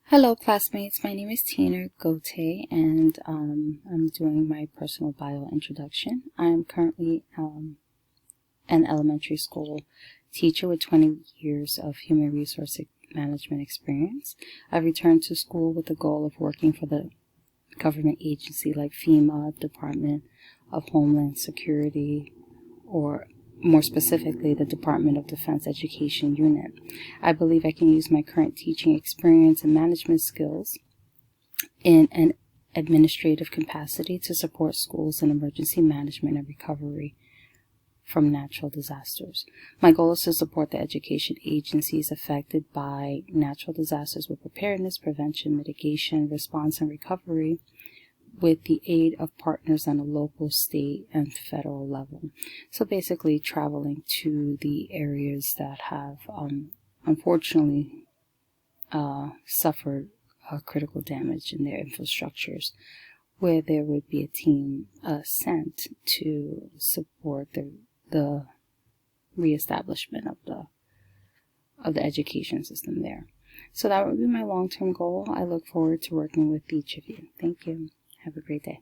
Hello classmates, my name is Tina Gote and I'm doing my personal bio introduction. I'm currently an elementary school teacher with 20 years of human resource management experience. I returned to school with the goal of working for the government agency like FEMA, Department of Homeland Security, or more specifically, the Department of Defense Education Unit. I believe I can use my current teaching experience and management skills in an administrative capacity to support schools in emergency management and recovery from natural disasters. My goal is to support the education agencies affected by natural disasters with preparedness, prevention, mitigation, response, and recovery, with the aid of partners on a local, state, and federal level. So basically traveling to the areas that have unfortunately suffered critical damage in their infrastructures, where there would be a team sent to support the reestablishment of the education system there. So that would be my long-term goal. I look forward to working with each of you. Thank you. Have a great day.